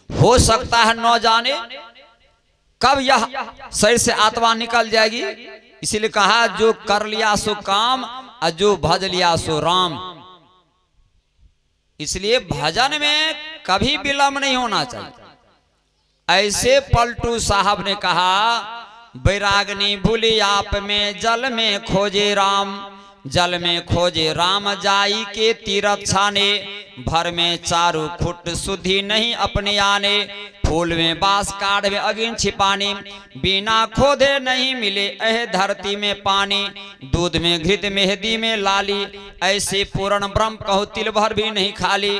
हो सकता है न जाने कब यह शरीर से आत्मा निकल जाएगी। इसीलिए कहा जो कर लिया सो काम और जो भज लिया सो राम। इसलिए भजन में कभी विलंब नहीं होना चाहिए। ऐसे पलटू साहब ने कहा बैरागनी भूली आप में जल में खोजे राम, जल में खोजे राम जाई के तीरथ छाने, भर में चारू फुट सुधी नहीं अपने आने, फूल में बांस काढ़ में अगिन छिपाने, बिना खोदे नहीं मिले एह धरती में पानी, दूध में घृत मेहदी में लाली, ऐसे पूर्ण ब्रह्म कहो तिल भर भी नहीं खाली।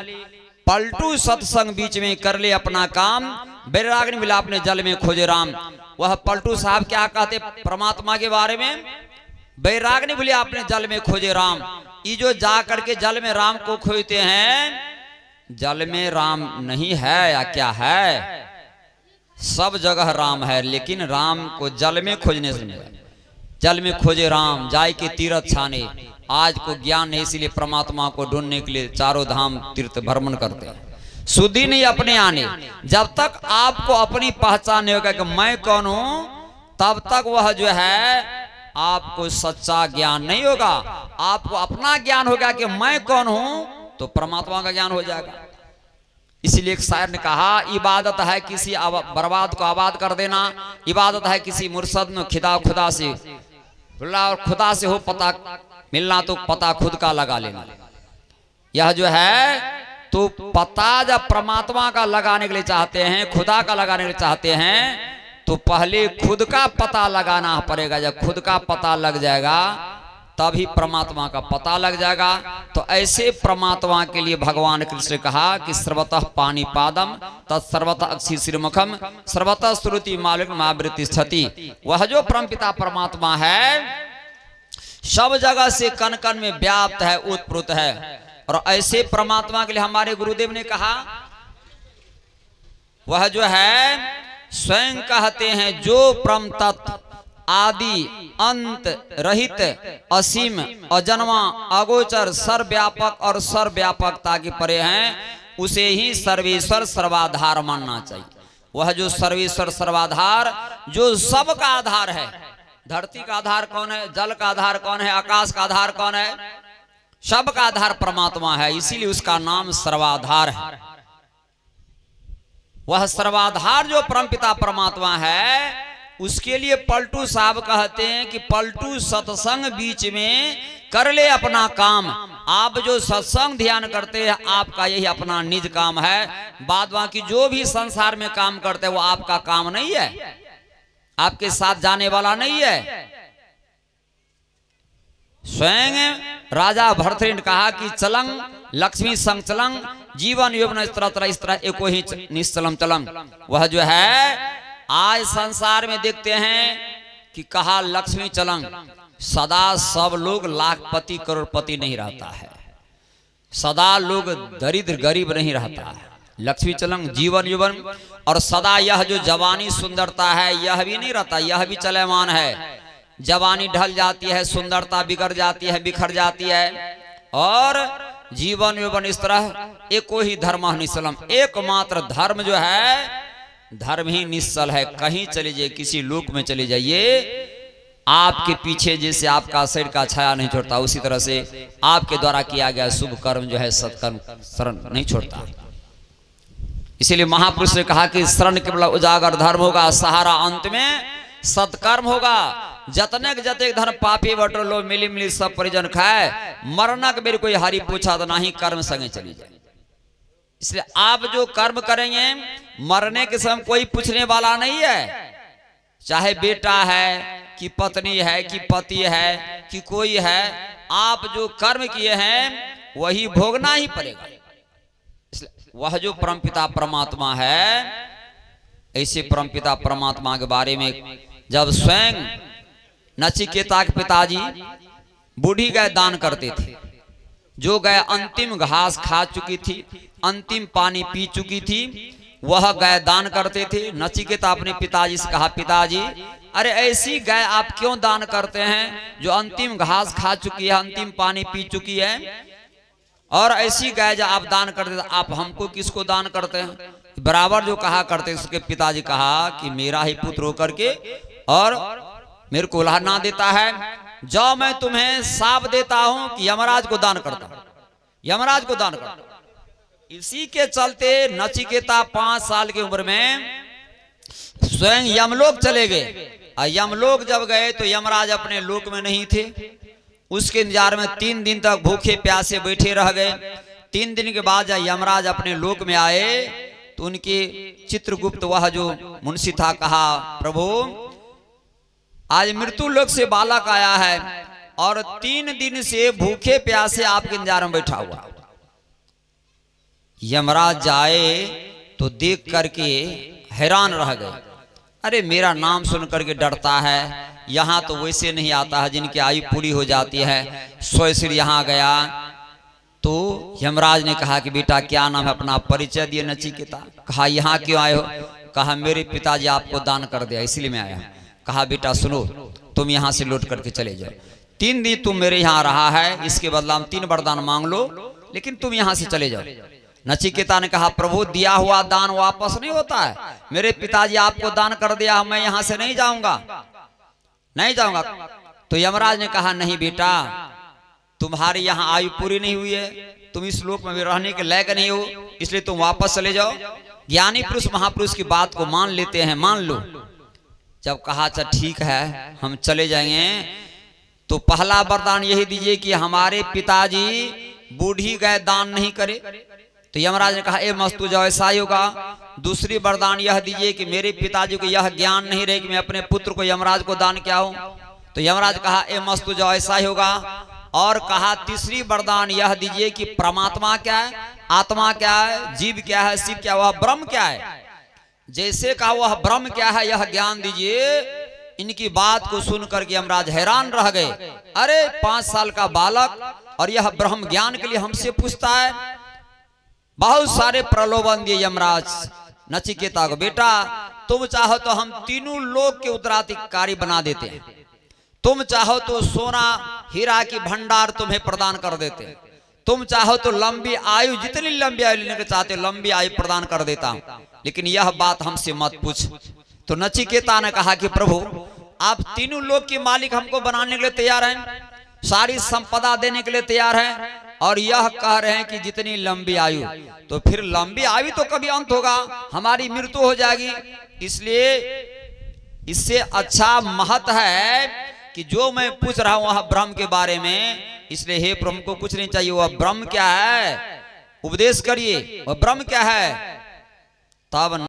पलटू सत्संग बीच में कर ले अपना काम, बैराग ने मिला अपने जल में खोजे राम। वह पलटू साहब क्या कहते परमात्मा के बारे में? बैराग ने बोले अपने जल में खोजे राम। ये जो जा करके जल में राम को खोजते हैं, जल में राम नहीं है या क्या है? सब जगह राम है, लेकिन राम को जल में खोजने से मिला। जल में खोजे राम जाय के तीरथ छाने। आज को ज्ञान है, इसीलिए परमात्मा को ढूंढने के लिए चारों धाम तीर्थ भ्रमण करते हैं। शुद्धि नहीं अपने आने। जब तक आपको अपनी पहचान नहीं होगा कि मैं कौन हूं, तब तक वह जो है आपको सच्चा ज्ञान नहीं होगा। आपको अपना ज्ञान होगा कि मैं कौन हूं, तो परमात्मा का ज्ञान हो जाएगा। इसलिए एक शायर ने कहा इबादत है किसी बर्बाद को आबाद कर देना, इबादत है किसी मुर्शद में खुदा से और खुदा से हो पता मिलना तो पता खुद का लगा लेना। यह जो है तो पता जब परमात्मा का लगाने के लिए चाहते हैं, खुदा का लगाने के लिए चाहते हैं, तो पहले खुद का पता लगाना पड़ेगा। जब खुद का पता लग जाएगा तभी परमात्मा का पता लग जाएगा। तो ऐसे परमात्मा के लिए भगवान कृष्ण कहा कि सर्वतः पानी पादम तत्सर्वतः अक्षी श्रीमुखम सर्वतः श्रुति मालिक महावृत्ति स्थिति। वह जो परमपिता परमात्मा है सब जगह से कण कण में व्याप्त है, उत्प्रोत है। और ऐसे परमात्मा के लिए हमारे गुरुदेव ने कहा वह जो है स्वयं कहते हैं जो परम तत्व आदि अंत रहित असीम अजन्मा अगोचर सर्वव्यापक और सर्वव्यापकता के परे हैं, उसे ही सर्वेश्वर सर्वाधार मानना चाहिए। वह जो सर्वेश्वर सर्वाधार जो सबका आधार है। धरती का आधार कौन है? जल का आधार कौन है? आकाश का आधार कौन है? सबका आधार परमात्मा है, इसीलिए उसका नाम सर्वाधार है। वह सर्वाधार जो परमपिता परमात्मा है, उसके लिए पलटू साहब कहते हैं कि पलटू सत्संग बीच में कर ले अपना काम। आप जो सत्संग ध्यान करते हैं आपका यही अपना निज काम है। बाद बाकी जो भी संसार में काम करते हैं वो आपका काम नहीं है, आपके साथ जाने वाला नहीं है। स्वयं राजा भरत ने कहा कि चलंग लक्ष्मी संग चलंग जीवन यौवन इस तरह एको ही निश्चलम चलंग। वह जो है आज संसार में देखते हैं कि कहा लक्ष्मी चलंग, सदा सब लोग लाखपति करोड़पति नहीं रहता है, सदा लोग दरिद्र गरीब नहीं रहता है। लक्ष्मी चलंग जीवन यौवन, और सदा यह जो जवानी सुंदरता है यह भी नहीं रहता, यह भी चलमान है। जवानी ढल जाती है, सुंदरता बिगड़ जाती है, बिखर जाती है। और जीवन यौवन इस तरह एको ही धर्म निश्चलम, एकमात्र धर्म जो है धर्म ही निश्चल है। कहीं चले जाइए, किसी लोक में चले जाइए, आपके पीछे जैसे आपका शरीर का छाया नहीं छोड़ता, उसी तरह से आपके द्वारा किया गया शुभ कर्म जो है सत्कर्म शरण नहीं छोड़ता। इसीलिए महापुरुष ने कहा कि शरण केवल उजागर धर्म होगा, सहारा अंत में सत्कर्म होगा। जतने जते धर्म पापी बटो लो मिली मिली सब परिजन खाए, मरनक मेरे कोई हारी पूछा तो नहीं कर्म संगे चली जाए। इसलिए आप जो कर्म करेंगे मरने के समय कोई पूछने वाला नहीं है, चाहे बेटा है कि पत्नी है कि पति है कि कोई है, आप जो कर्म किए हैं वही भोगना ही पड़ेगा। इसलिए वह जो परमपिता परमात्मा है, ऐसे परमपिता परमात्मा के बारे में जब स्वयं नचिकेता के पिताजी बूढ़ी गाय दान करते थे, जो गाय अंतिम घास खा चुकी थी, अंतिम पानी पी चुकी थी, वह गाय दान करते थे। नचिकेता अपने पिताजी से कहा पिताजी अरे ऐसी गाय आप क्यों दान करते हैं जो अंतिम घास खा चुकी है, अंतिम पानी पी चुकी है, और ऐसी गाय जो आप दान करते थे आप हमको किसको दान करते हैं? बराबर जो कहा करते उसके पिताजी कहा कि मेरा ही पुत्र होकर के और मेरे को उल्हा ना देता है, जाओ मैं तुम्हें साप देता हूं कि यमराज को दान करता हूं, यमराज को दान करता। इसी के चलते नचिकेता 5 साल की उम्र में स्वयं यमलोक चले गए। और यमलोक जब गए तो यमराज अपने लोक में नहीं थे। उसके इंतजार में 3 दिन तक भूखे प्यासे बैठे रह गए। 3 दिन के बाद जब यमराज अपने लोक में आए तो उनके चित्रगुप्त वह जो मुंशी था कहा, प्रभु आज मृत्यु लोक से बालक आया है और 3 दिन से भूखे प्यासे आपके इंतजार में बैठा हुआ। यमराज जाए तो देख करके हैरान रह गए। अरे मेरा नाम सुन करके डरता है, यहाँ तो वैसे नहीं आता है जिनकी आयु पूरी हो जाती है। स्वयं यहाँ गया तो यमराज ने कहा कि बेटा क्या नाम है, अपना परिचय दिए नचिकेता। कहा यहाँ क्यों आए हो? कहा मेरे पिताजी आपको दान कर दिया इसलिए मैं आया। कहा बेटा सुनो, तुम यहाँ से लौट करके चले जाओ। 3 दिन तुम मेरे यहाँ रहा है, इसके बदला हम 3 वरदान मांग लो, लेकिन तुम यहाँ से चले जाओ। नचिकेता ने कहा प्रभु दिया हुआ दान वापस नहीं होता है, मेरे पिताजी आपको दान कर दिया, मैं यहाँ से नहीं जाऊंगा, नहीं जाऊंगा। तो यमराज ने कहा नहीं बेटा, तुम्हारी यहाँ आयु पूरी नहीं हुई है, तुम इस लोक में भी रहने के लायक नहीं हो, इसलिए तुम वापस चले जाओ। ज्ञानी पुरुष महापुरुष की बात को मान लेते हैं, मान लो। जब कहा अच्छा ठीक है हम चले जाएंगे, तो पहला वरदान यही दीजिए कि हमारे पिताजी बूढ़ी गाय दान नहीं करे। तो यमराज ने कहा ए मस्तु जाओ, ऐसा ही होगा। दूसरी वरदान यह दीजिए कि मेरे पिताजी को यह ज्ञान नहीं रहे कि मैं अपने पुत्र को यमराज को दान क्या हूं। तो यमराज कहा ए मस्तु जाओ, ऐसा ही होगा। और कहा तीसरी वरदान यह दीजिए कि परमात्मा क्या है, आत्मा क्या है, जीव क्या है, शिव क्या, वह ब्रह्म क्या है। जैसे कहा वह ब्रह्म क्या है यह ज्ञान दीजिए। इनकी बात को सुन करके यमराज हैरान रह गए। अरे 5 साल का बालक और यह ब्रह्म ज्ञान के लिए हमसे पूछता है। बहुत सारे प्रलोभन दिए यमराज नचिकेता को, बेटा तुम चाहो तो हम 3 लोक के उत्तराधिकारी बना देते हैं, तुम चाहो तो सोना हीरा की भंडार तुम्हें प्रदान कर देते, तुम चाहो तो लंबी आयु, जितनी लंबी आयु लेने के चाहते लंबी आयु प्रदान कर देता हूं, लेकिन यह बात हमसे मत पूछ। तो नचिकेता ने कहा कि प्रभु आप 3 लोक के मालिक हमको बनाने के लिए तैयार हैं, सारी संपदा देने के लिए तैयार हैं, और यह कह रहे हैं कि जितनी लंबी आयु, तो फिर लंबी आयु तो कभी अंत होगा, हमारी मृत्यु हो जाएगी। इसलिए इससे अच्छा महत्व है कि जो मैं पूछ रहा हूं वह ब्रह्म के बारे में, इसलिए हे ब्रह्म को कुछ नहीं चाहिए। वह ब्रह्म क्या है उपदेश करिए, वह ब्रह्म क्या है। तब